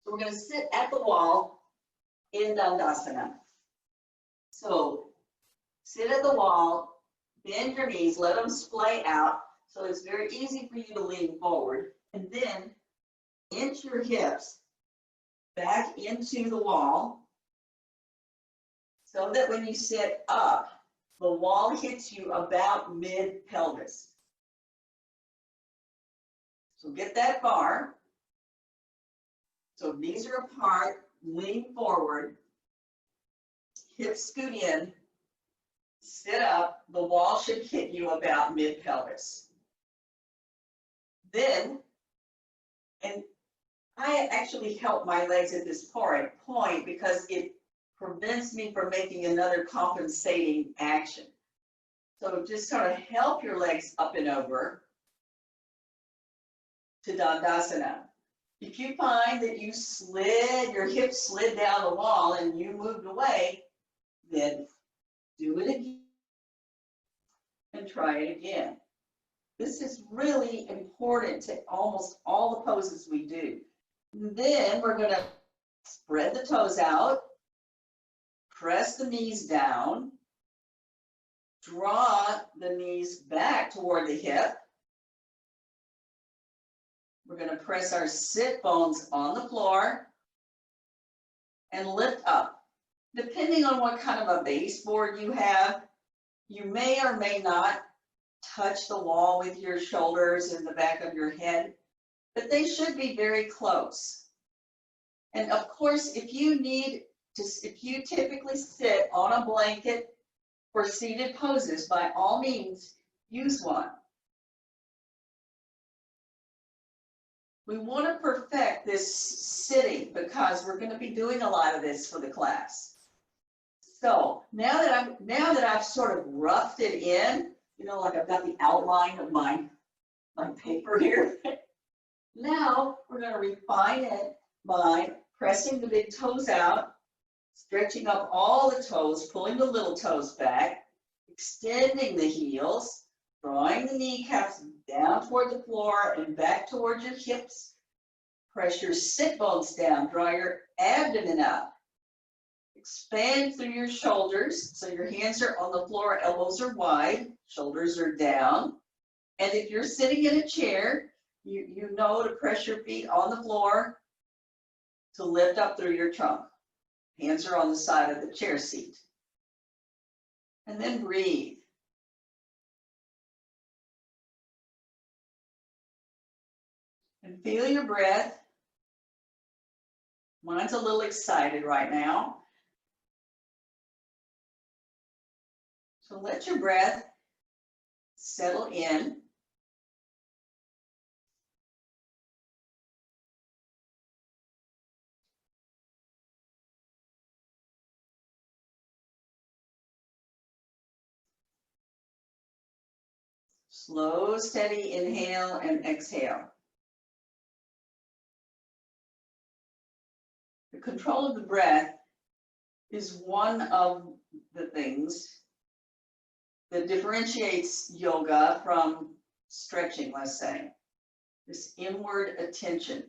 So we're going to sit at the wall in Dandasana. So sit at the wall, bend your knees, let them splay out. So it's very easy for you to lean forward. And then inch your hips back into the wall so that when you sit up, the wall hits you about mid-pelvis. So get that far. So knees are apart, lean forward, hips scoot in, sit up, the wall should hit you about mid-pelvis. Then, and I actually help my legs at this point because it prevents me from making another compensating action. So just sort of help your legs up and over to Dandasana. If you find that you your hips slid down the wall and you moved away, then do it again and try it again. This is really important to almost all the poses we do. And then we're going to spread the toes out, press the knees down, draw the knees back toward the hip. We're going to press our sit bones on the floor and lift up. Depending on what kind of a baseboard you have, you may or may not touch the wall with your shoulders and the back of your head, but they should be very close. And of course, if you typically sit on a blanket for seated poses, by all means, use one. We want to perfect this sitting because we're going to be doing a lot of this for the class. So now that I've sort of roughed it in, you know, like I've got the outline of my paper here. Now we're going to refine it by pressing the big toes out, stretching up all the toes, pulling the little toes back, extending the heels, drawing the kneecaps down toward the floor and back towards your hips. Press your sit bones down, draw your abdomen up. Expand through your shoulders, so your hands are on the floor, elbows are wide, shoulders are down. And if you're sitting in a chair, you know to press your feet on the floor to lift up through your trunk. Hands are on the side of the chair seat. And then breathe. And feel your breath. Mine's a little excited right now. So let your breath settle in. Slow, steady inhale and exhale. The control of the breath is one of the things that differentiates yoga from stretching, let's say. This inward attention.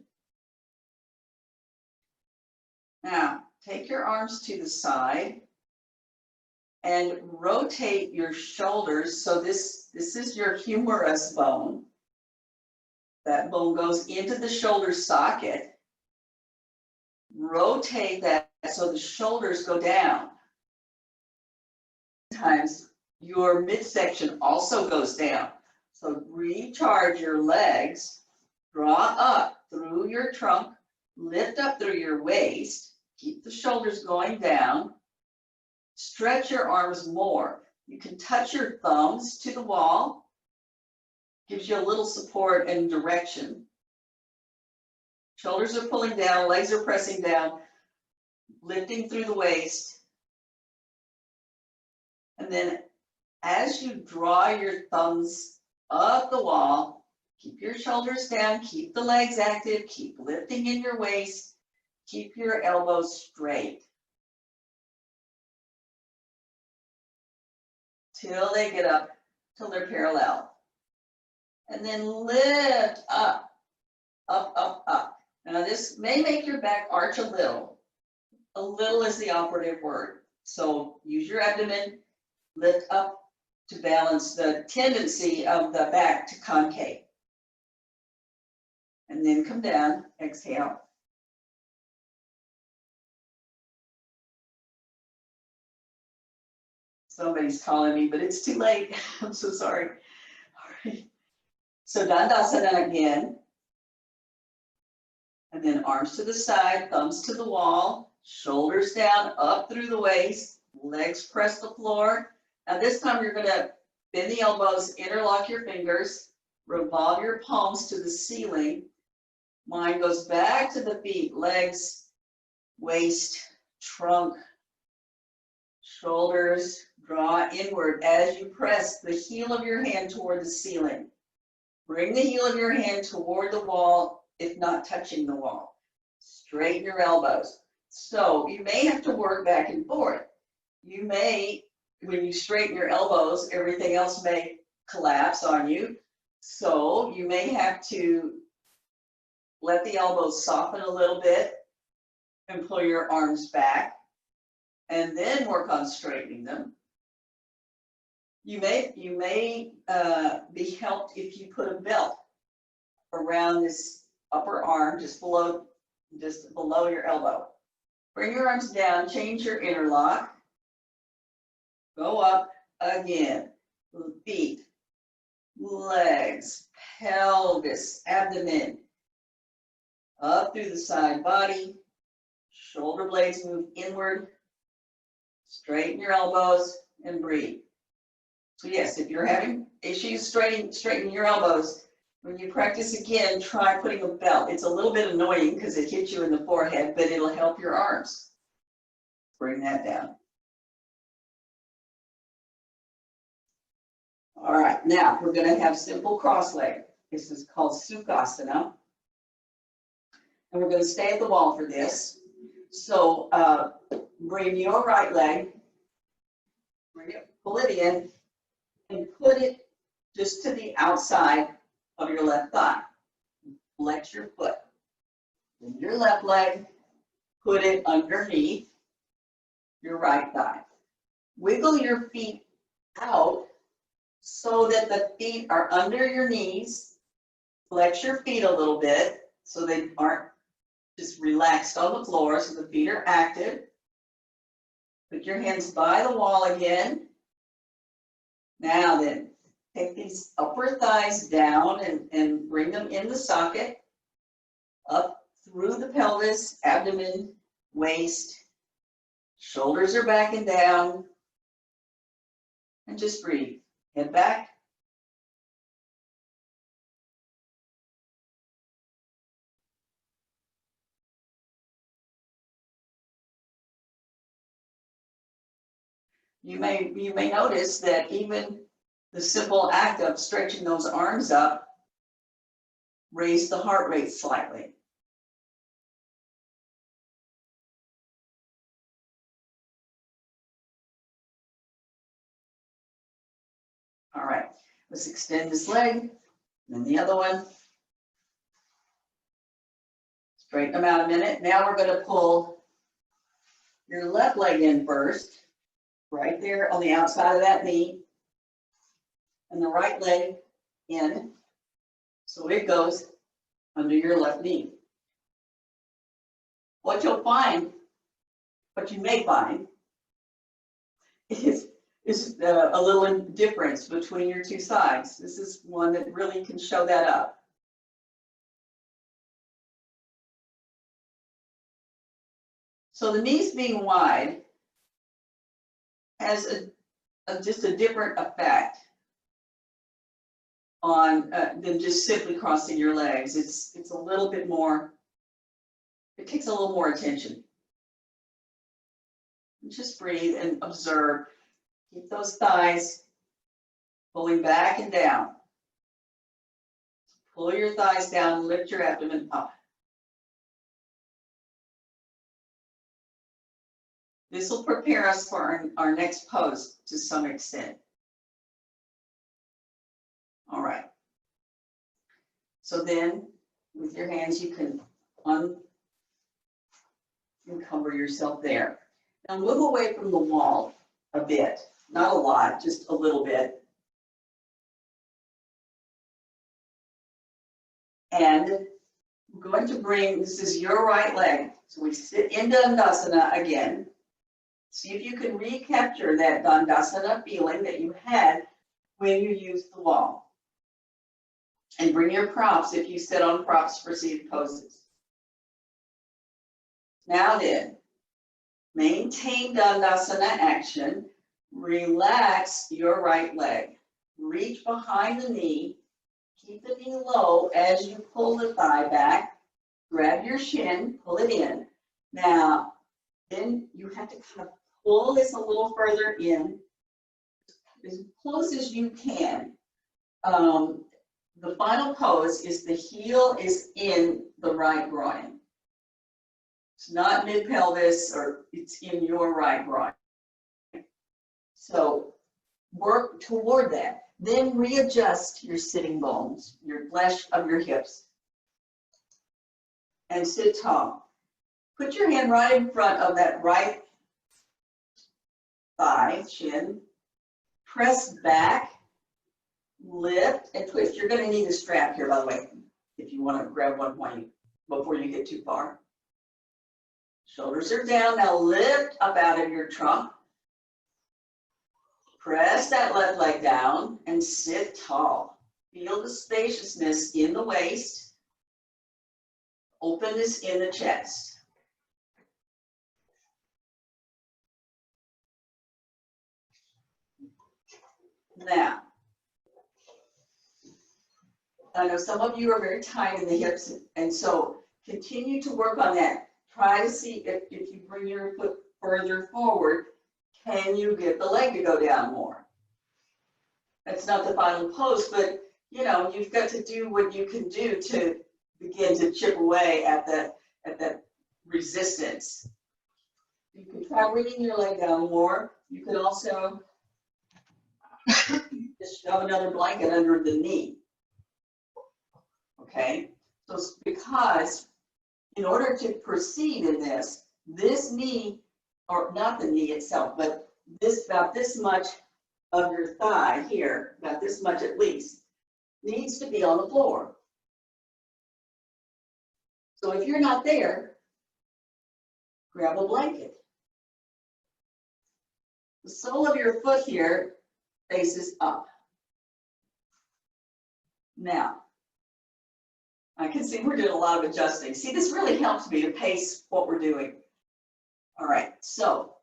Now, take your arms to the side and rotate your shoulders. So this is your humerus bone. That bone goes into the shoulder socket. Rotate that so the shoulders go down. Sometimes your midsection also goes down. So recharge your legs, draw up through your trunk, lift up through your waist, keep the shoulders going down, stretch your arms more. You can touch your thumbs to the wall, gives you a little support and direction. Shoulders are pulling down, legs are pressing down, lifting through the waist. And then as you draw your thumbs up the wall, keep your shoulders down, keep the legs active, keep lifting in your waist, keep your elbows straight. Till they get up, till they're parallel. And then lift up, up, up, up. Now this may make your back arch a little. A little is the operative word. So use your abdomen, lift up to balance the tendency of the back to concave. And then come down, exhale. Somebody's calling me, but it's too late. I'm so sorry. All right. So Dandasana again. And then arms to the side, thumbs to the wall, shoulders down, up through the waist, legs press the floor. Now this time you're gonna bend the elbows, interlock your fingers, revolve your palms to the ceiling. Mind goes back to the feet, legs, waist, trunk, shoulders, draw inward as you press the heel of your hand toward the ceiling. Bring the heel of your hand toward the wall, if not touching the wall. Straighten your elbows. So you may have to work back and forth. You may, when you straighten your elbows, everything else may collapse on you. So you may have to let the elbows soften a little bit and pull your arms back, and then work on straightening them. You may be helped if you put a belt around this upper arm, just below your elbow. Bring your arms down, change your interlock. Go up again. Feet, legs, pelvis, abdomen. Up through the side body. Shoulder blades move inward. Straighten your elbows and breathe. So yes, if you're having issues straightening your elbows, when you practice again, try putting a belt. It's a little bit annoying because it hits you in the forehead, but it'll help your arms. Bring that down. All right, now we're going to have simple cross leg. This is called Sukhasana. And we're going to stay at the wall for this. So bring your right leg, pull it in, and put it just to the outside of your left thigh. Flex your foot. Then your left leg, put it underneath your right thigh. Wiggle your feet out so that the feet are under your knees. Flex your feet a little bit so they aren't just relaxed on the floor, so the feet are active. Put your hands by the wall again. Now then, take these upper thighs down and bring them in the socket, up through the pelvis, abdomen, waist. Shoulders are back and down. And just breathe. Head back. You may notice that even the simple act of stretching those arms up raise the heart rate slightly. All right, let's extend this leg, then the other one. Straighten them out a minute. Now we're going to pull your left leg in first, right there on the outside of that knee, and the right leg in, so it goes under your left knee. What you may find, is a little difference between your two sides. This is one that really can show that up. So the knees being wide has just a different effect on than just simply crossing your legs. It's a little bit more, it takes a little more attention. Just breathe and observe. Keep those thighs pulling back and down. Pull your thighs down, lift your abdomen up. This will prepare us for our next pose to some extent. All right. So then, with your hands, you can unencumber yourself there. Now move away from the wall a bit, not a lot, just a little bit. And we're going to bring, this is your right leg. So we sit in Dandasana again. See if you can recapture that Dandasana feeling that you had when you used the wall. And bring your props if you sit on props for seated poses. Now then, maintain Dandasana action. Relax your right leg. Reach behind the knee. Keep the knee low as you pull the thigh back. Grab your shin, pull it in. Now, then you have to kind of pull this a little further in, as close as you can. The final pose is the heel is in the right groin. It's not mid-pelvis, or it's in your right groin. So work toward that. Then readjust your sitting bones, your flesh of your hips, and sit tall. Put your hand right in front of that right thigh, shin. Press back, lift, and twist. You're going to need a strap here, by the way, if you want to grab one before you get too far. Shoulders are down. Now lift up out of your trunk. Press that left leg down and sit tall. Feel the spaciousness in the waist. Openness in the chest. Now, I know some of you are very tight in the hips, and so continue to work on that. Try to see if you bring your foot further forward, can you get the leg to go down more? That's not the final pose, but you know, you've got to do what you can do to begin to chip away at that resistance. You can try bringing your leg down more. You could also just shove another blanket under the knee. Okay, so because in order to proceed in this knee, or not the knee itself, but about this much of your thigh here, about this much at least, needs to be on the floor. So if you're not there, grab a blanket. The sole of your foot here faces up. Now, I can see we're doing a lot of adjusting. See, this really helps me to pace what we're doing. All right, so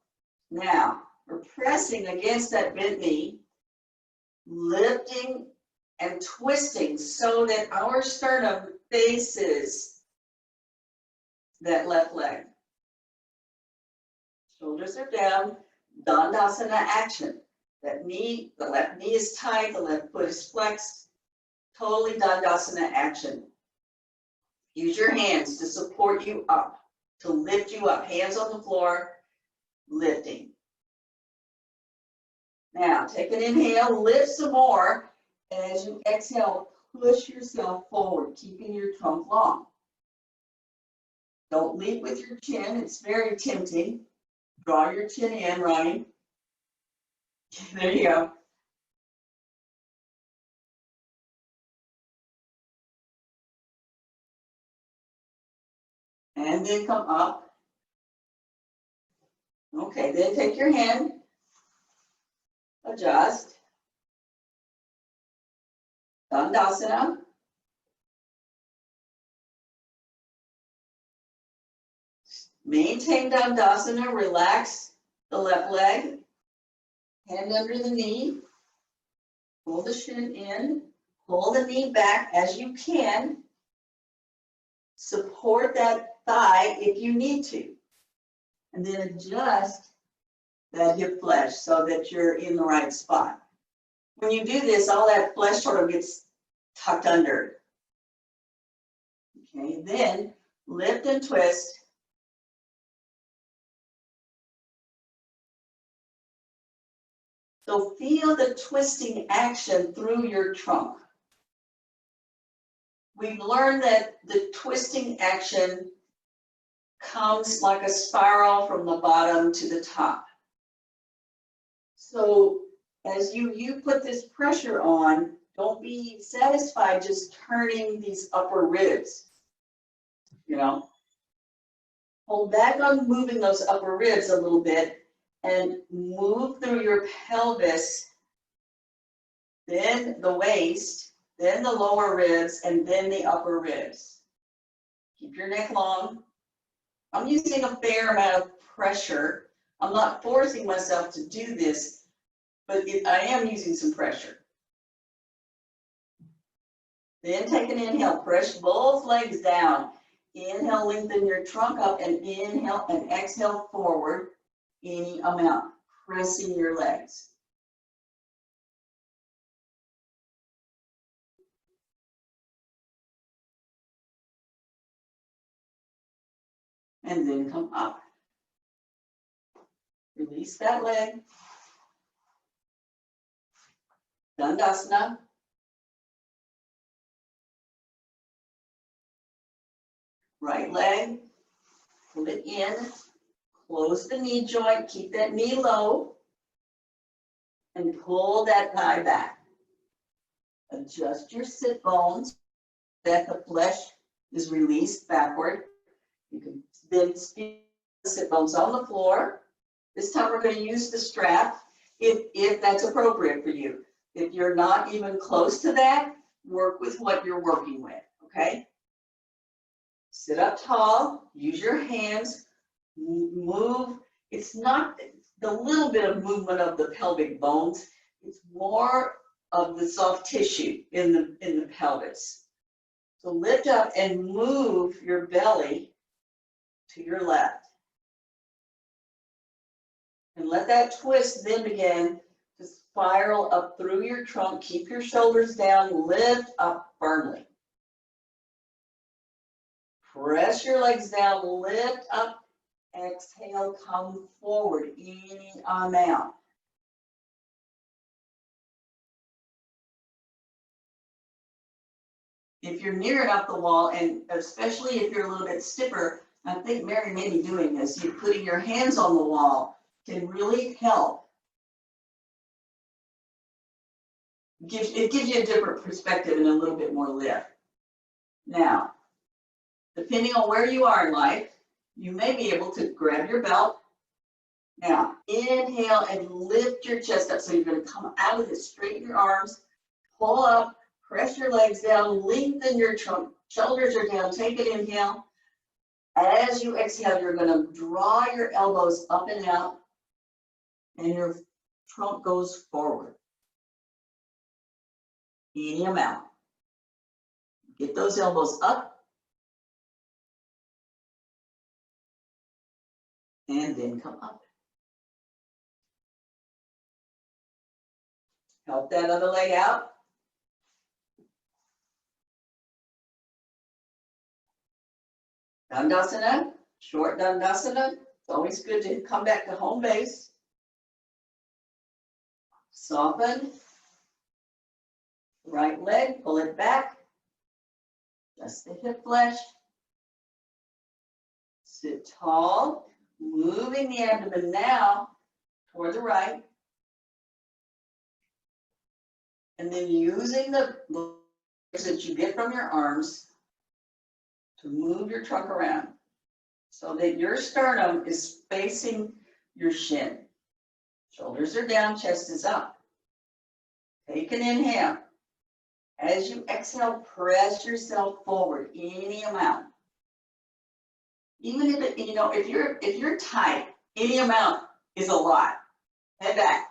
now we're pressing against that bent knee, lifting and twisting so that our sternum faces that left leg. Shoulders are down, Dandasana action. That knee, the left knee is tight, the left foot is flexed, totally Dandasana action. Use your hands to support you up, to lift you up. Hands on the floor, lifting. Now, take an inhale, lift some more. And as you exhale, push yourself forward, keeping your trunk long. Don't lead with your chin. It's very tempting. Draw your chin in, Ronnie. There you go. And then come up. Okay, then take your hand, adjust. Dandasana. Maintain Dandasana, relax the left leg, hand under the knee, pull the shin in, pull the knee back as you can. Support that thigh if you need to. And then adjust that hip flesh so that you're in the right spot. When you do this, all that flesh sort of gets tucked under. Okay, then lift and twist. So feel the twisting action through your trunk. We've learned that the twisting action comes like a spiral from the bottom to the top. So as you put this pressure on, don't be satisfied just turning these upper ribs, you know. Hold back on moving those upper ribs a little bit and move through your pelvis, then the waist, then the lower ribs, and then the upper ribs. Keep your neck long. I'm using a fair amount of pressure. I'm not forcing myself to do this, but I am using some pressure. Then take an inhale, press both legs down. Inhale, lengthen your trunk up, and inhale and exhale forward any amount, pressing your legs. And then come up. Release that leg. Dandasana. Right leg, pull it in, close the knee joint, keep that knee low, and pull that thigh back. Adjust your sit bones, that the flesh is released backward. You can then keep the sit bones on the floor. This time we're going to use the strap if that's appropriate for you. If you're not even close to that, work with what you're working with, okay? Sit up tall, use your hands, move. It's not the little bit of movement of the pelvic bones, it's more of the soft tissue in the pelvis. So lift up and move your belly to your left. And let that twist then begin to spiral up through your trunk. Keep your shoulders down, lift up firmly. Press your legs down, lift up, exhale, come forward, any amount. If you're near enough the wall, and especially if you're a little bit stiffer, I think Mary may be doing this, you're putting your hands on the wall can really help. It gives you a different perspective and a little bit more lift. Now, depending on where you are in life, you may be able to grab your belt. Now, inhale and lift your chest up. So you're going to come out of this, straighten your arms, pull up, press your legs down, lengthen your trunk, shoulders are down, take an inhale. As you exhale, you're going to draw your elbows up and out, and your trunk goes forward. Any amount. Get those elbows up. And then come up. Help that other leg out. Dandasana, short Dandasana. It's always good to come back to home base. Soften. Right leg, pull it back. Just the hip flesh. Sit tall, moving the abdomen now toward the right. And then using the legs that you get from your arms to move your trunk around so that your sternum is facing your shin. Shoulders are down, chest is up. Take an inhale. As you exhale, press yourself forward any amount. Even if it, if you're tight, any amount is a lot. Head back.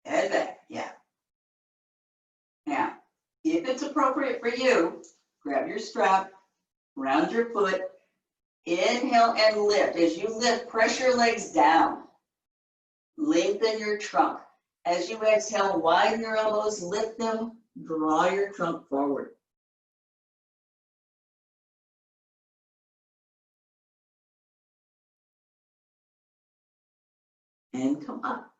Head back, yeah. Now, if it's appropriate for you, grab your strap, round your foot, inhale and lift. As you lift, press your legs down. Lengthen your trunk. As you exhale, widen your elbows, lift them, draw your trunk forward. And come up.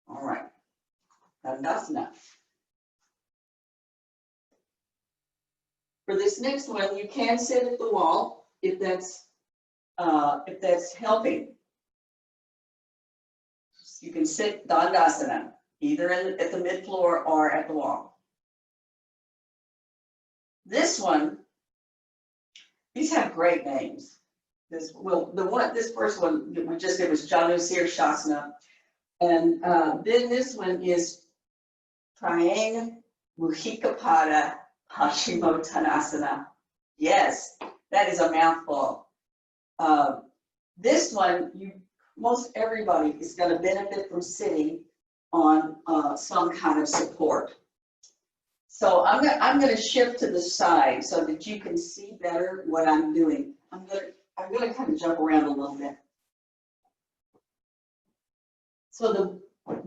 All right. Dandasana. For this next one, you can sit at the wall if that's helping. You can sit Dandasana, either at the mid-floor or at the wall. This one, these have great names. This first one that we just did was Janu Shasana. And then this one is Triang Muhikapada Paschimottanasana. Yes, that is a mouthful. This one, most everybody is going to benefit from sitting on some kind of support. So I'm going to shift to the side so that you can see better what I'm doing. I'm going to kind of jump around a little bit. So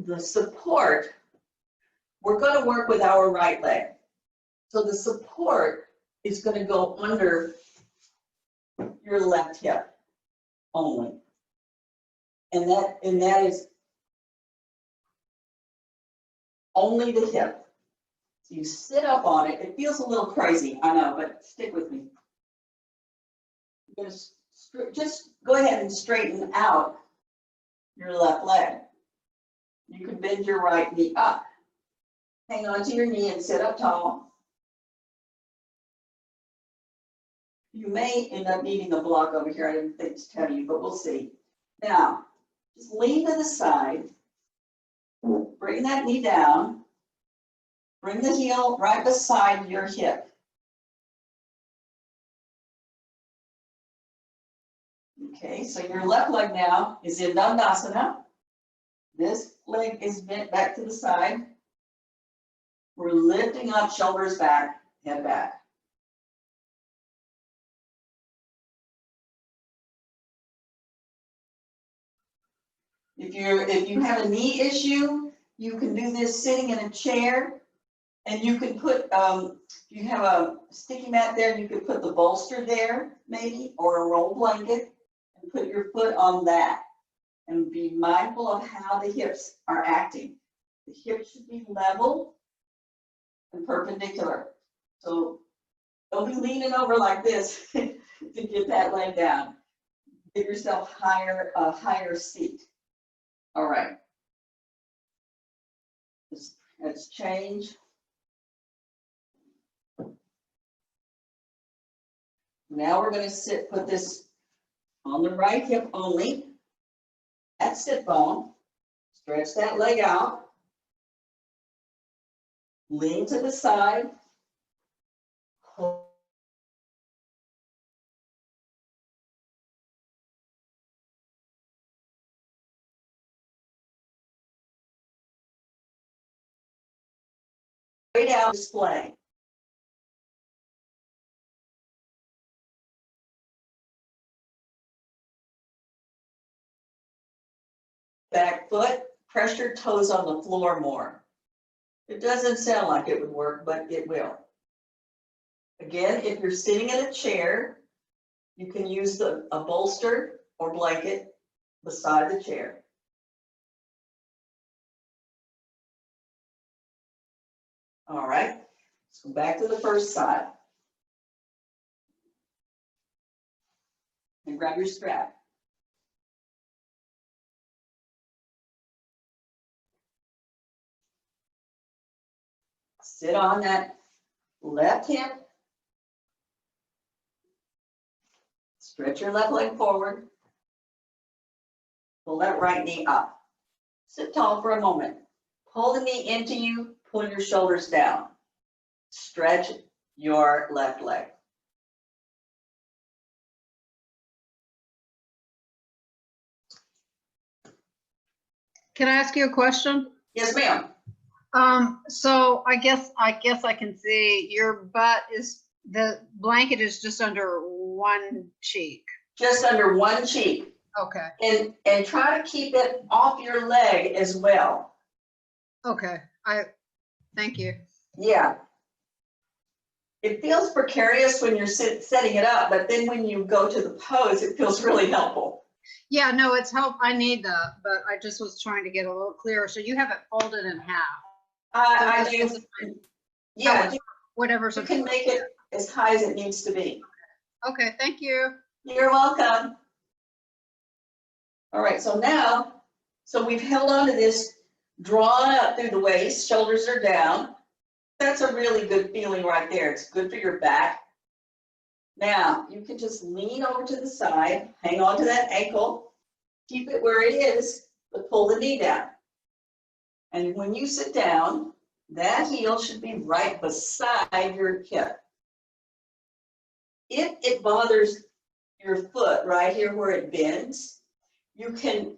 the support, we're going to work with our right leg. So the support is going to go under your left hip only. And that is only the hip. So you sit up on it. It feels a little crazy, I know, but stick with me. You're going to just go ahead and straighten out your left leg. You can bend your right knee up. Hang on to your knee and sit up tall. You may end up needing a block over here. I didn't think to tell you, but we'll see. Now, just lean to the side. Bring that knee down. Bring the heel right beside your hip. Okay, so your left leg now is in Dandasana. This leg is bent back to the side. We're lifting up, shoulders back, head back. If you have a knee issue, you can do this sitting in a chair, and you can put, if you have a sticky mat there, you could put the bolster there, maybe, or a roll blanket, and put your foot on that. And be mindful of how the hips are acting. The hips should be level and perpendicular. So don't be leaning over like this to get that leg down. Give yourself a higher seat. All right. Let's change. Now we're going to put this on the right hip only. That sit bone. Stretch that leg out. Lean to the side. Hold. Straight out display. Back foot, press your toes on the floor more. It doesn't sound like it would work, but it will. Again, if you're sitting in a chair, you can use a bolster or blanket beside the chair. All right, let's go back to the first side. And grab your strap. Sit on that left hip. Stretch your left leg forward. Pull that right knee up. Sit tall for a moment. Pull the knee into you, pull your shoulders down. Stretch your left leg. Can I ask you a question? Yes, ma'am. So I guess I can see your butt the blanket is just under one cheek. Just under one cheek. Okay. And try to keep it off your leg as well. Okay. Thank you. Yeah. It feels precarious when you're setting it up, but then when you go to the pose, it feels really helpful. Yeah, no, it's help. I need that, but I just was trying to get a little clearer. So you have it folded in half. I do. Yeah. Whatever. You can make it as high as it needs to be. Okay, thank you. You're welcome. All right, so now, so we've held on to this, drawn up through the waist, shoulders are down. That's a really good feeling right there. It's good for your back. Now, you can just lean over to the side, hang on to that ankle, keep it where it is, but pull the knee down. And when you sit down, that heel should be right beside your hip. If it bothers your foot right here where it bends, you can,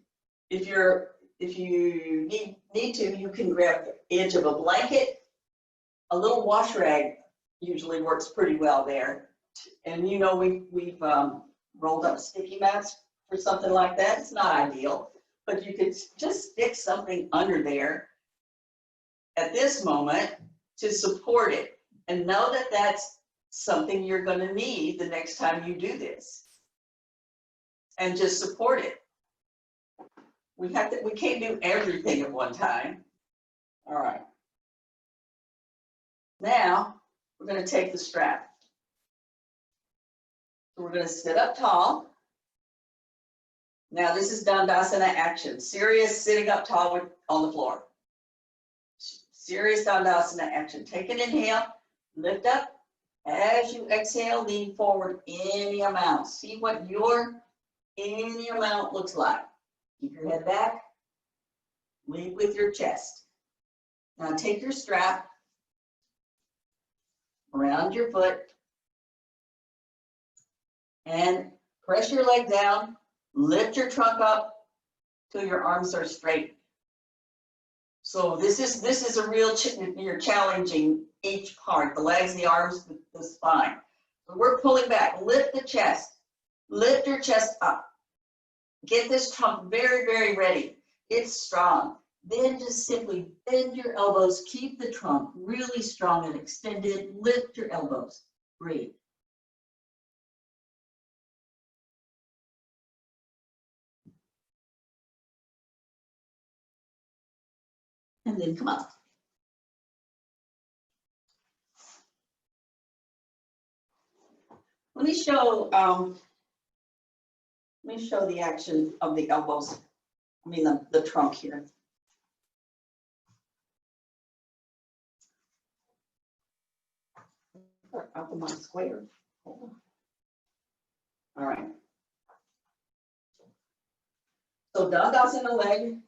if you need to, you can grab the edge of a blanket. A little wash rag usually works pretty well there. And you know, we've rolled up sticky mats for something like that. It's not ideal, but you could just stick something under there at this moment to support it, and know that that's something you're going to need the next time you do this, and just support it. We can't do everything at one time. All right. Now we're going to take the strap. So we're going to sit up tall. Now this is Dandasana action. Serious sitting up tall on the floor. Serious Dandasana action. Take an inhale, lift up. As you exhale, lean forward any amount. See what your any amount looks like. Keep your head back. Lead with your chest. Now take your strap around your foot and press your leg down. Lift your trunk up till your arms are straight. So this is a real, you're challenging each part, the legs, the arms, the spine. So we're pulling back, lift the chest, lift your chest up. Get this trunk very, very ready. It's strong. Then just simply bend your elbows, keep the trunk really strong and extended, lift your elbows, breathe. And then come up. Let me show the action of the elbows. I mean the trunk here. Up in my square. All right. So Dandasana leg.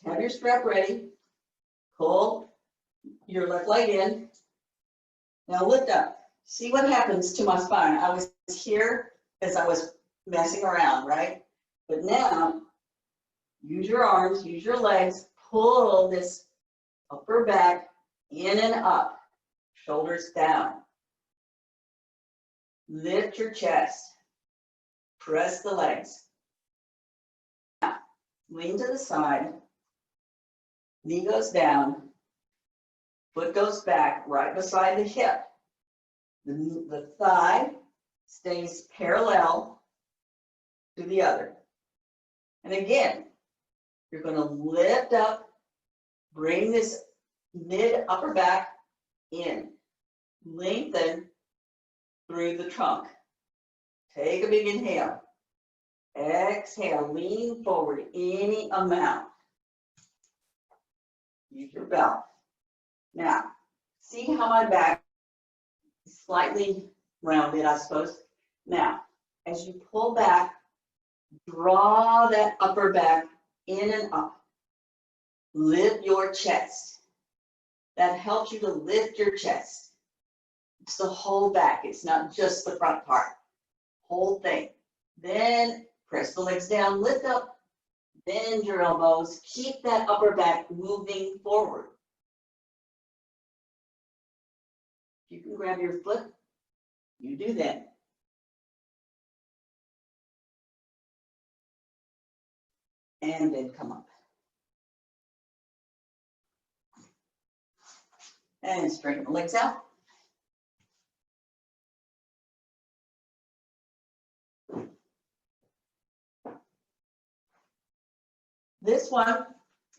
Have your strap ready. Pull your left leg in. Now lift up. See what happens to my spine. I was here as I was messing around, right? But now, use your arms, use your legs, pull this upper back in and up, shoulders down. Lift your chest, press the legs. Now, lean to the side, knee goes down, foot goes back right beside the hip. The thigh stays parallel to the other. And again, you're going to lift up, bring this mid upper back in, lengthen through the trunk. Take a big inhale. Exhale, lean forward any amount. Use your belt. Now, see how my back is slightly rounded, I suppose. Now, as you pull back, draw that upper back in and up. Lift your chest. That helps you to lift your chest. It's the whole back. It's not just the front part. Whole thing. Then press the legs down, lift up, bend your elbows. Keep that upper back moving forward. You can grab your foot. You do that. And then come up. And straighten the legs out. This one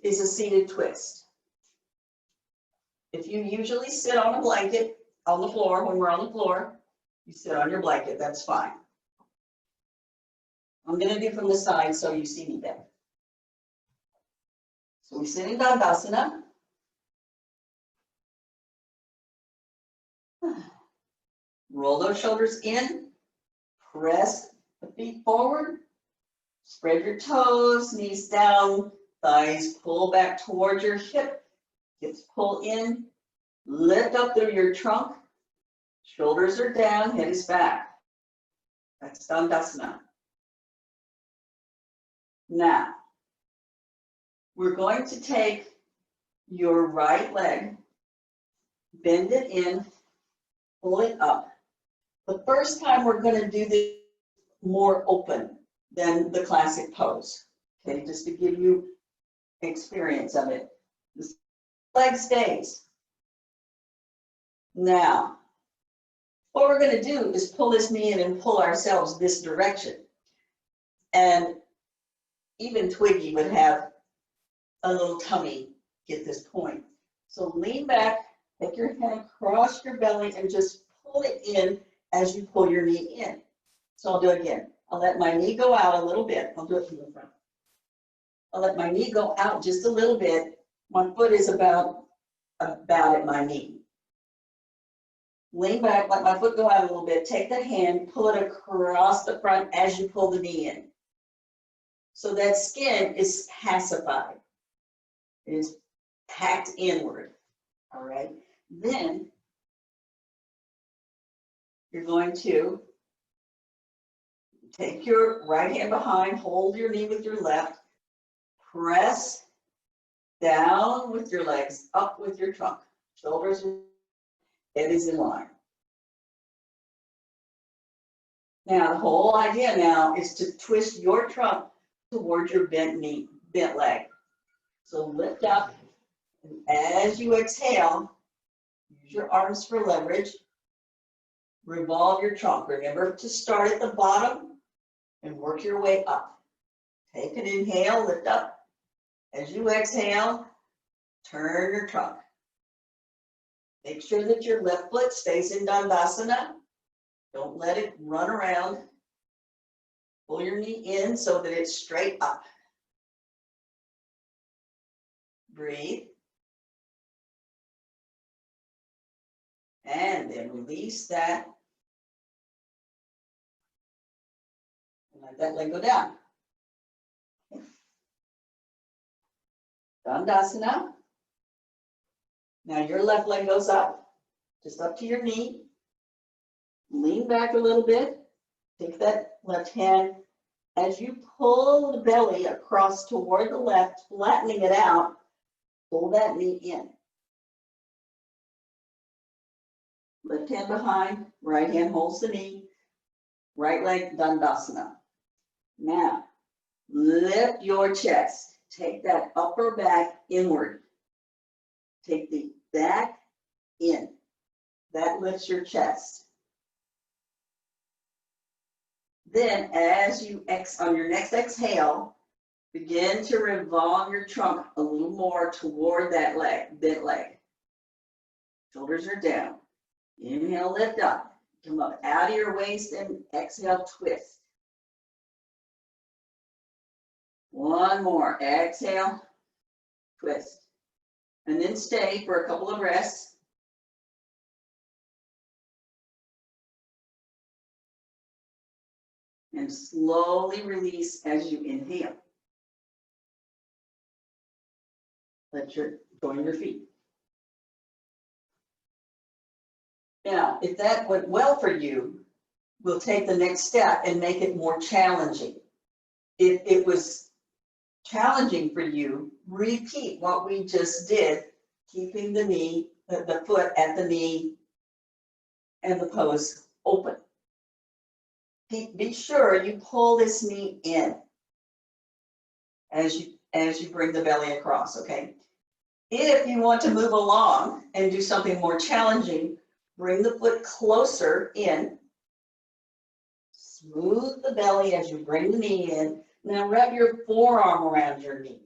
is a seated twist. If you usually sit on a blanket, on the floor, when we're on the floor, you sit on your blanket, that's fine. I'm gonna do from the side so you see me better. So we sit in Dandasana. Roll those shoulders in, press the feet forward, spread your toes, knees down, thighs pull back towards your hip, hips pull in, lift up through your trunk, shoulders are down, head is back. That's Dandasana. Now, we're going to take your right leg, bend it in, pull it up. The first time we're going to do this more open than the classic pose. Okay, just to give you experience of it. This leg stays. Now, what we're going to do is pull this knee in and pull ourselves this direction. And even Twiggy would have a little tummy at this point. So lean back, take your hand across your belly and just pull it in as you pull your knee in. So I'll do it again. I'll let my knee go out a little bit. I'll do it from the front. I'll let my knee go out just a little bit. My foot is about at my knee. Lean back, let my foot go out a little bit. Take the hand, pull it across the front as you pull the knee in. So that skin is pacified. It is packed inward. All right. Then you're going to take your right hand behind, hold your knee with your left, press down with your legs, up with your trunk. Shoulders, head is in line. Now, the whole idea now is to twist your trunk towards your bent knee, bent leg. So lift up, and as you exhale, use your arms for leverage. Revolve your trunk. Remember to start at the bottom and work your way up. Take an inhale, lift up. As you exhale, turn your trunk. Make sure that your left foot stays in Dandasana. Don't let it run around. Pull your knee in so that it's straight up. Breathe. And then release that. And let that leg go down. Dandasana. Now your left leg goes up, just up to your knee. Lean back a little bit. Take that left hand. As you pull the belly across toward the left, flattening it out, pull that knee in. Left hand behind, right hand holds the knee, right leg Dandasana. Now, lift your chest. Take that upper back inward. Take the back in. That lifts your chest. Then, as you on your next exhale, begin to revolve your trunk a little more toward that leg, bent leg. Shoulders are down. Inhale, lift up. Come up out of your waist and exhale, twist. One more. Exhale, twist. And then stay for a couple of rests. And slowly release as you inhale. Join your feet. Now, if that went well for you, we'll take the next step and make it more challenging. If it was challenging for you, repeat what we just did, keeping the knee, the foot at the knee and the pose open. Be sure you pull this knee in as you bring the belly across, okay? If you want to move along and do something more challenging, bring the foot closer in. Smooth the belly as you bring the knee in. Now wrap your forearm around your knee.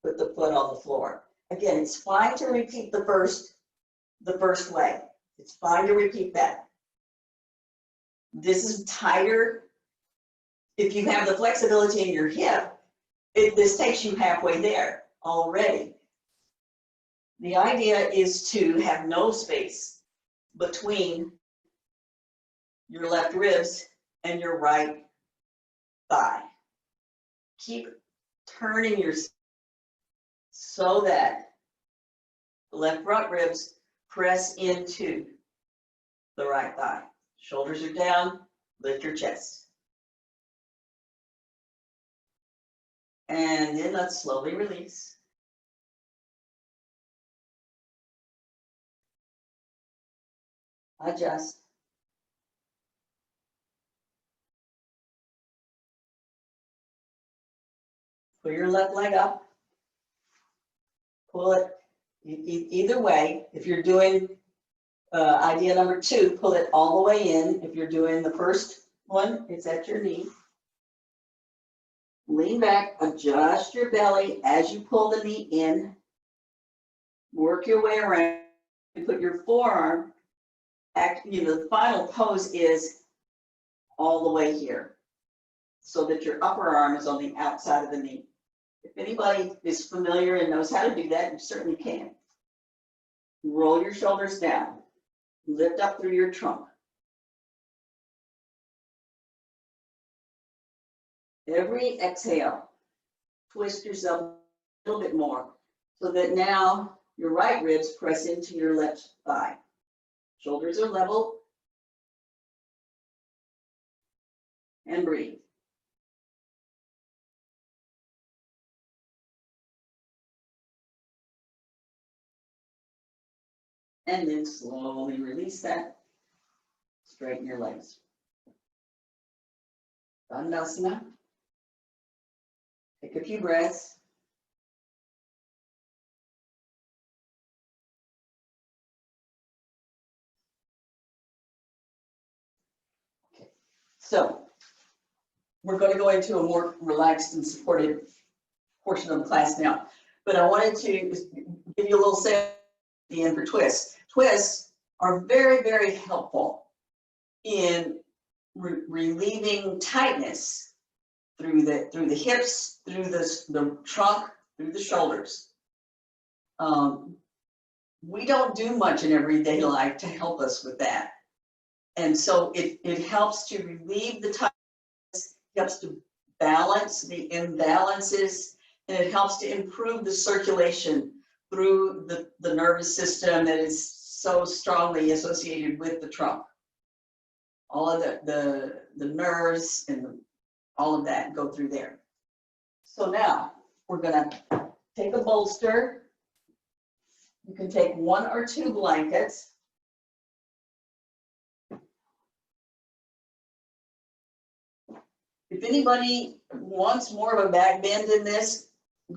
Put the foot on the floor. Again, it's fine to repeat the first way. It's fine to repeat that. This is tighter. If you have the flexibility in your hip, this takes you halfway there already. The idea is to have no space between your left ribs and your right thigh. Keep turning your so that the left front ribs press into the right thigh. Shoulders are down, lift your chest. And then let's slowly release. Adjust. Put your left leg up. Pull it either way. If you're doing idea number 2, pull it all the way in. If you're doing the first one, it's at your knee. Lean back, adjust your belly as you pull the knee in. Work your way around. You put your forearm, the final pose is all the way here, so that your upper arm is on the outside of the knee. If anybody is familiar and knows how to do that, you certainly can. Roll your shoulders down. Lift up through your trunk. Every exhale, twist yourself a little bit more so that now your right ribs press into your left thigh. Shoulders are level. And breathe. And then slowly release that. Straighten your legs. Dandasana. Take a few breaths. Okay. So we're going to go into a more relaxed and supported portion of the class now. But I wanted to give you a little sample at the end for twists. Twists are very, very helpful in relieving tightness through the hips, through the trunk, through the shoulders. We don't do much in everyday life to help us with that. And so it helps to relieve the tightness, helps to balance the imbalances, and it helps to improve the circulation through the nervous system that is so strongly associated with the trunk. All of the nerves and all of that go through there. So now we're gonna take a bolster. You can take 1 or 2 blankets. If anybody wants more of a back bend in this,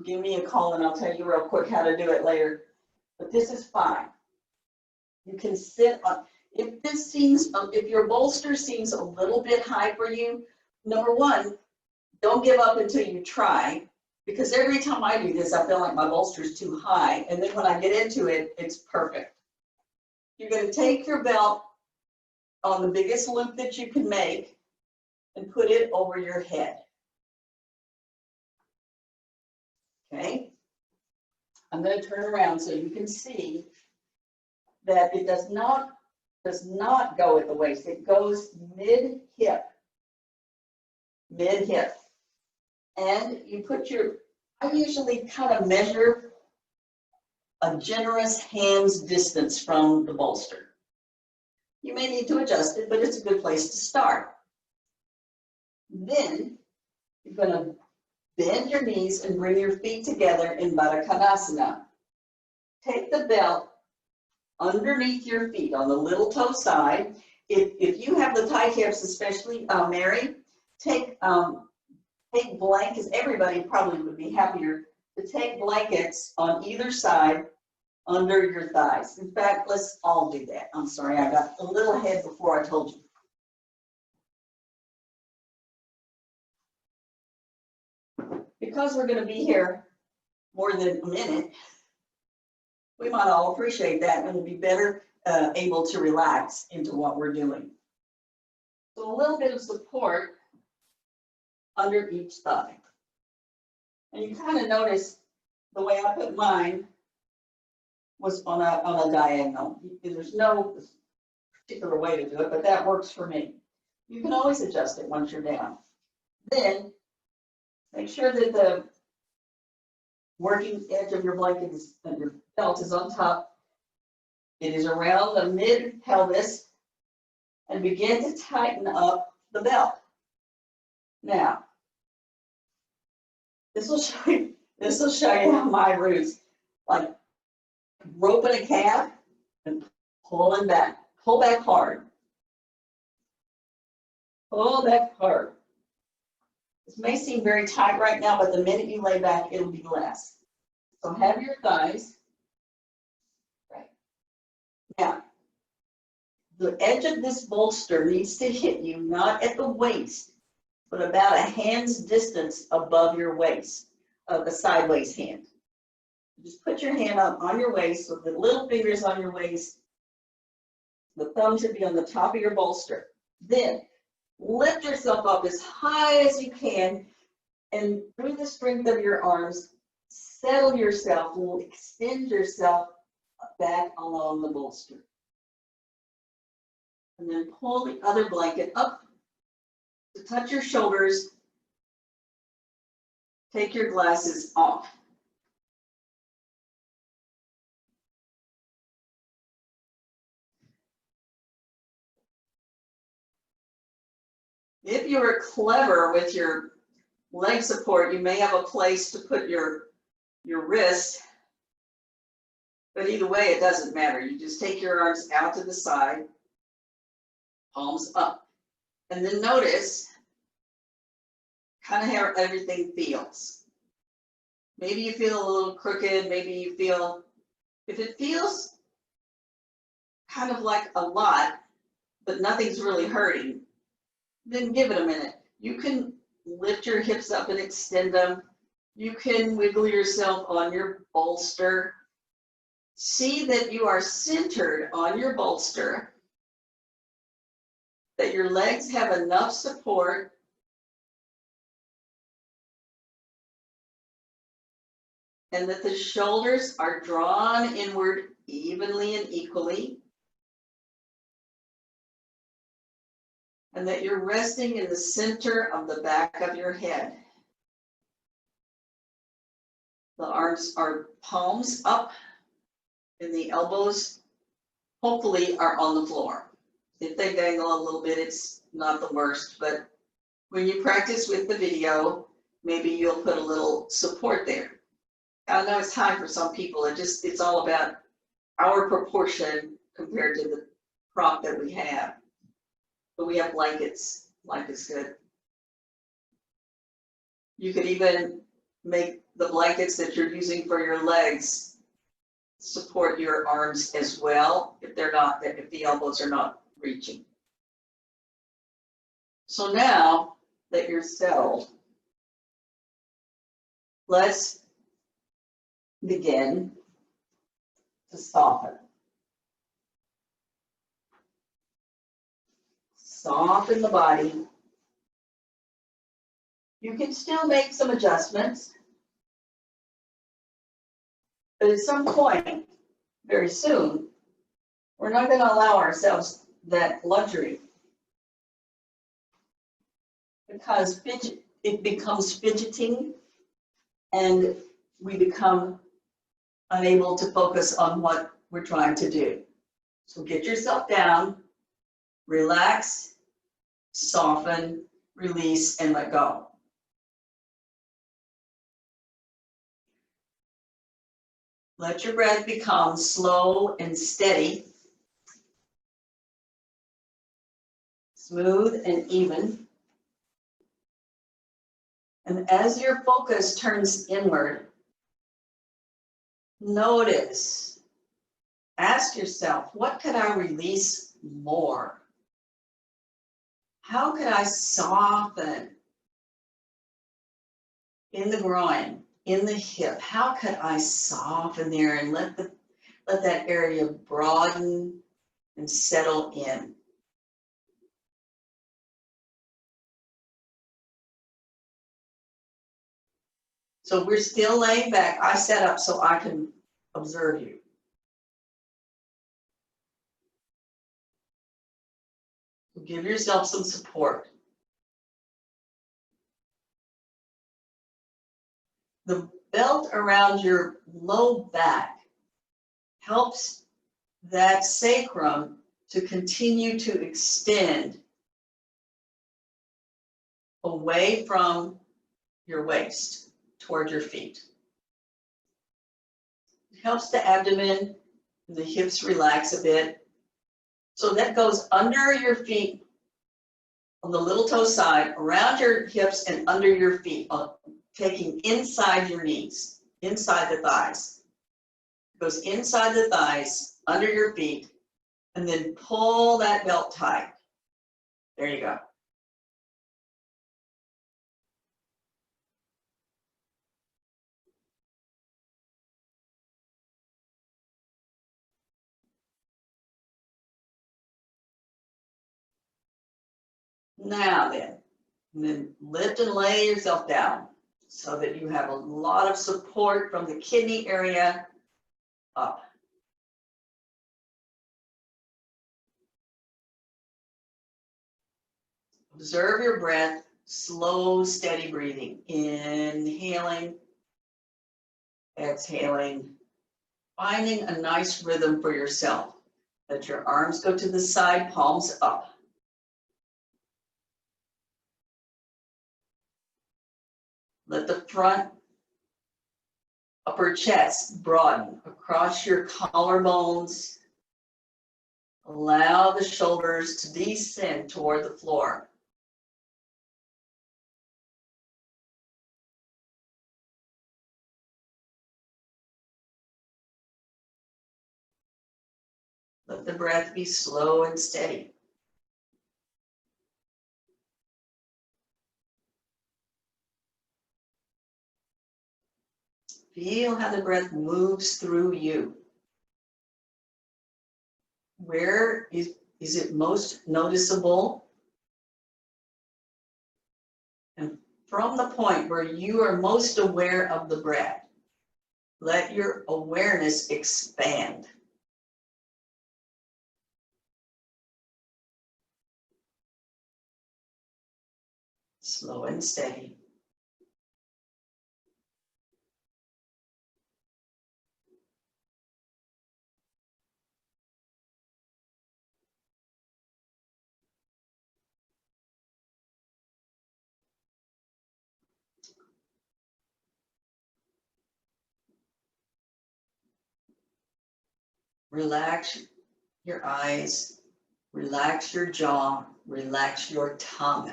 give me a call and I'll tell you real quick how to do it later. But this is fine. You can sit on, if your bolster seems a little bit high for you, number 1, don't give up until you try, because every time I do this, I feel like my bolster's too high. And then when I get into it, it's perfect. You're going to take your belt on the biggest loop that you can make and put it over your head. Okay? I'm going to turn around so you can see that it does not go at the waist. It goes mid-hip. Mid-hip. And you put I usually kind of measure a generous hand's distance from the bolster. You may need to adjust it, but it's a good place to start. Then you're going to bend your knees and bring your feet together in Baddha Konasana. Take the belt underneath your feet on the little toe side. If you have the tight hips, especially Mary, take blankets. Everybody probably would be happier to take blankets on either side under your thighs. In fact, let's all do that. I'm sorry, I got a little ahead before I told you. Because we're going to be here more than a minute, we might all appreciate that, and it'll be better able to relax into what we're doing. So a little bit of support under each thigh. And you kind of notice the way I put mine was on a diagonal. There's no particular way to do it, but that works for me. You can always adjust it once you're down. Then make sure that the working edge of your blanket is, and your belt is on top. It is around the mid pelvis, and begin to tighten up the belt. Now, this will show you how my roots, like roping a calf and pulling back. Pull back hard. Pull back hard. This may seem very tight right now, but the minute you lay back, it'll be less. So have your thighs. Right. Now, the edge of this bolster needs to hit you not at the waist, but about a hand's distance above your waist, of a sideways hand. Just put your hand up on your waist with the little fingers on your waist. The thumb should be on the top of your bolster. Then lift yourself up as high as you can, and through the strength of your arms, settle yourself, extend yourself back along the bolster. And then pull the other blanket up to touch your shoulders. Take your glasses off. If you are clever with your leg support, you may have a place to put your wrist, but either way, it doesn't matter. You just take your arms out to the side, palms up, and then notice kind of how everything feels. Maybe you feel a little crooked, maybe you feel, if it feels kind of like a lot, but nothing's really hurting, then give it a minute. You can lift your hips up and extend them. You can wiggle yourself on your bolster. See that you are centered on your bolster, that your legs have enough support, and that the shoulders are drawn inward evenly and equally, and that you're resting in the center of the back of your head. The arms are palms up, and the elbows hopefully are on the floor. If they dangle a little bit, it's not the worst, but when you practice with the video, maybe you'll put a little support there. I know it's high for some people. It's all about our proportion compared to the prop that we have. But we have blankets, life is good. You could even make the blankets that you're using for your legs support your arms as well, if the elbows are not reaching. So now that you're settled, let's begin to soften. Soften the body. You can still make some adjustments, but at some point, very soon, we're not going to allow ourselves that luxury, because it becomes fidgeting, and we become unable to focus on what we're trying to do. So get yourself down, relax, soften, release, and let go. Let your breath become slow and steady, smooth and even. And as your focus turns inward, notice, ask yourself, what could I release more? How could I soften in the groin, in the hip? How could I soften there and let that area broaden and settle in. So we're still laying back. I set up so I can observe you. Give yourself some support. The belt around your low back helps that sacrum to continue to extend away from your waist toward your feet. It helps the abdomen and the hips relax a bit. So that goes under your feet on the little toe side, around your hips and under your feet, taking inside your knees, inside the thighs. It goes inside the thighs, under your feet, and then pull that belt tight. There you go. Now then, and then lift and lay yourself down so that you have a lot of support from the kidney area up. Observe your breath, slow, steady breathing, inhaling, exhaling, finding a nice rhythm for yourself. Let your arms go to the side, palms up. Let the front upper chest broaden across your collarbones. Allow the shoulders to descend toward the floor. Let the breath be slow and steady. Feel how the breath moves through you. Where is it most noticeable? And from the point where you are most aware of the breath, let your awareness expand. Slow and steady. Relax your eyes, relax your jaw, relax your tongue,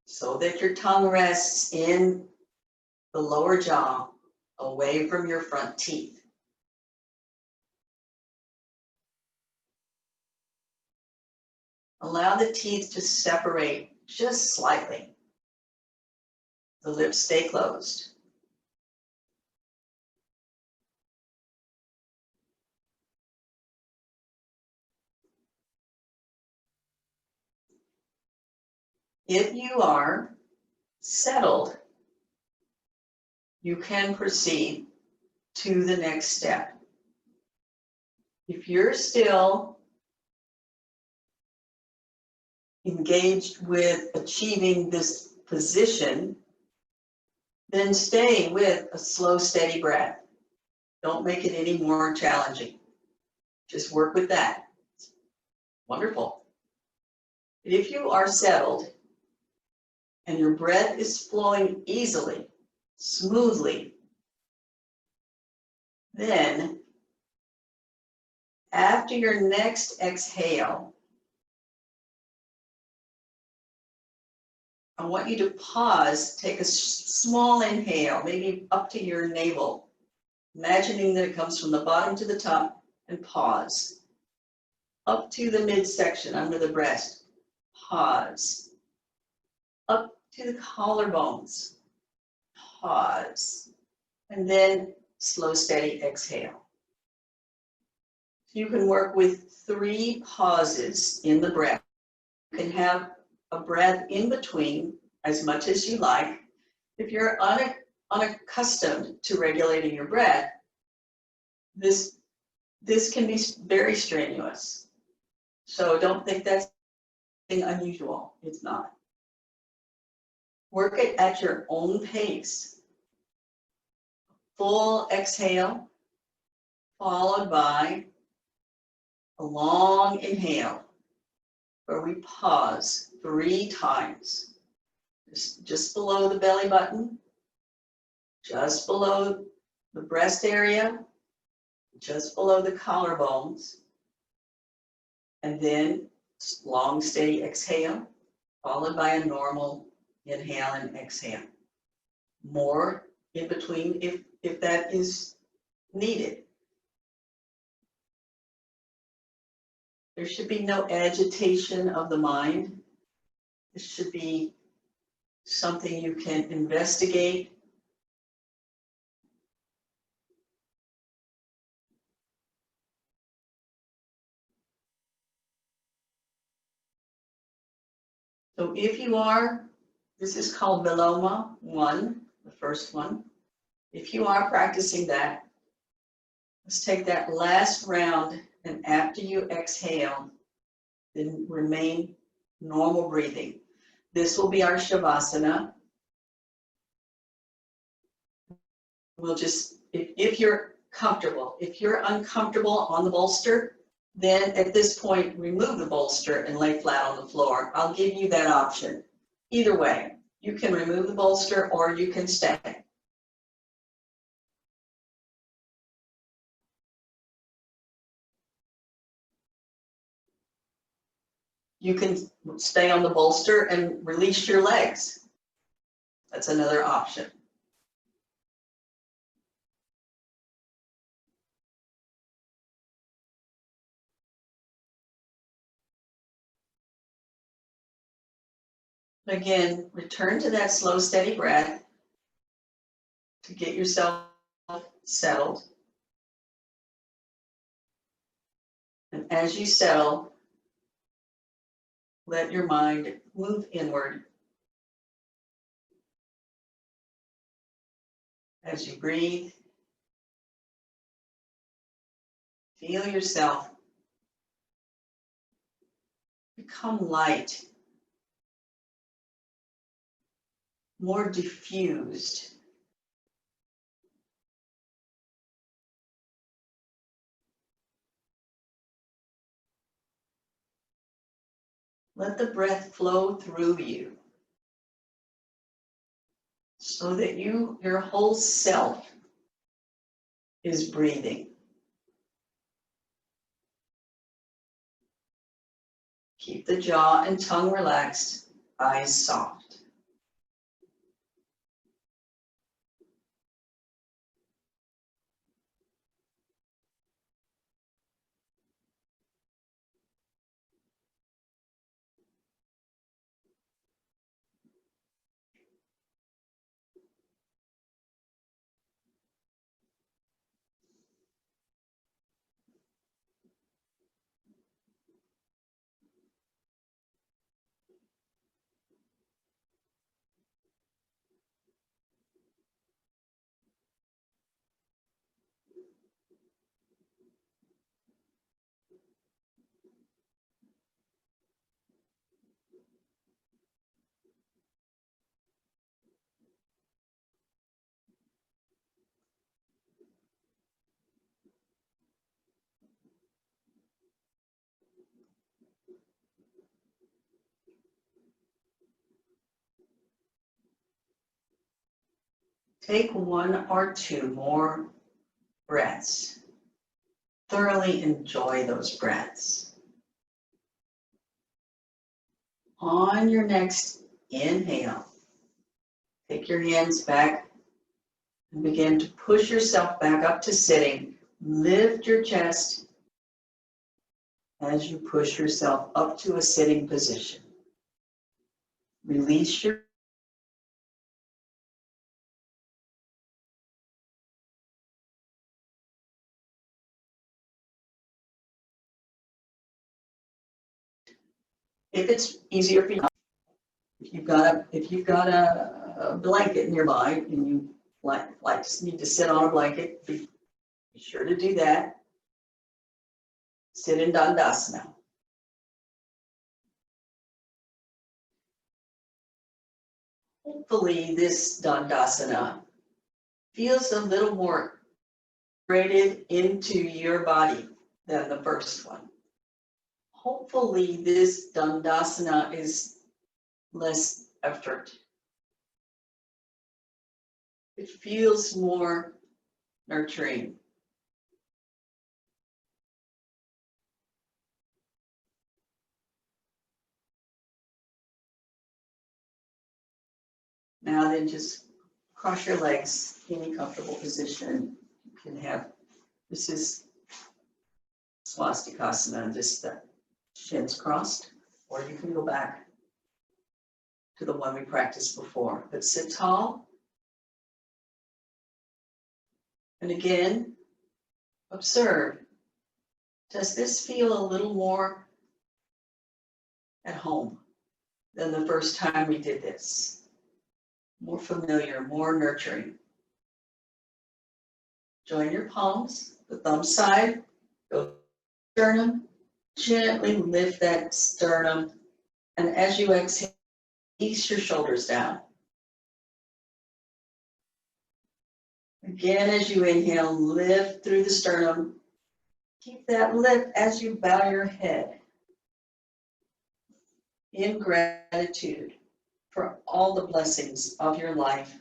so that your tongue rests in the lower jaw, away from your front teeth. Allow the teeth to separate just slightly. The lips stay closed. If you are settled, you can proceed to the next step. If you're still engaged with achieving this position, then stay with a slow, steady breath. Don't make it any more challenging. Just work with that. Wonderful. If you are settled and your breath is flowing easily, smoothly, then after your next exhale, I want you to pause, take a small inhale, maybe up to your navel, imagining that it comes from the bottom to the top, and pause. Up to the midsection under the breast, pause. Up to the collarbones, pause. And then slow, steady exhale. You can work with 3 pauses in the breath. You can have a breath in between as much as you like. If you're unaccustomed to regulating your breath, this can be very strenuous. So don't think that's anything unusual. It's not. Work it at your own pace. Full exhale, followed by a long inhale, where we pause 3 times. Just below the belly button, just below the breast area, just below the collarbones, and then long, steady exhale, followed by a normal inhale and exhale. More in between if that is needed. There should be no agitation of the mind. This should be something you can investigate. So if you are, this is called Viloma 1, the first one. If you are practicing that, let's take that last round, and after you exhale, then remain normal breathing. This will be our Shavasana. We'll just, if you're comfortable, if you're uncomfortable on the bolster, then at this point, remove the bolster and lay flat on the floor. I'll give you that option. Either way, you can remove the bolster or you can stay. You can stay on the bolster and release your legs. That's another option. Again, return to that slow, steady breath to get yourself settled. And as you settle, let your mind move inward. As you breathe, feel yourself become light, more diffused. Let the breath flow through you so that your whole self is breathing. Keep the jaw and tongue relaxed, eyes soft. Take 1 or 2 more breaths. Thoroughly enjoy those breaths. On your next inhale, take your hands back and begin to push yourself back up to sitting. Lift your chest as you push yourself up to a sitting position. Release your if it's easier for you, if you've got a blanket nearby and you need to sit on a blanket, be sure to do that. Sit in Dandasana. Hopefully this Dandasana feels a little more integrated into your body than the first one. Hopefully this Dandasana is less effort. It feels more nurturing. Now then, just cross your legs, any comfortable position. You can have, this is Swastikasana, just the shins crossed, or you can go back to the one we practiced before. But sit tall. And again, observe, does this feel a little more at home than the first time we did this? More familiar, more nurturing. Join your palms, the thumb side, go sternum, gently lift that sternum, and as you exhale, ease your shoulders down. Again, as you inhale, lift through the sternum. Keep that lift as you bow your head in gratitude for all the blessings of your life.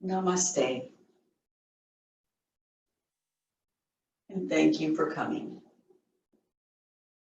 Namaste. And thank you for coming.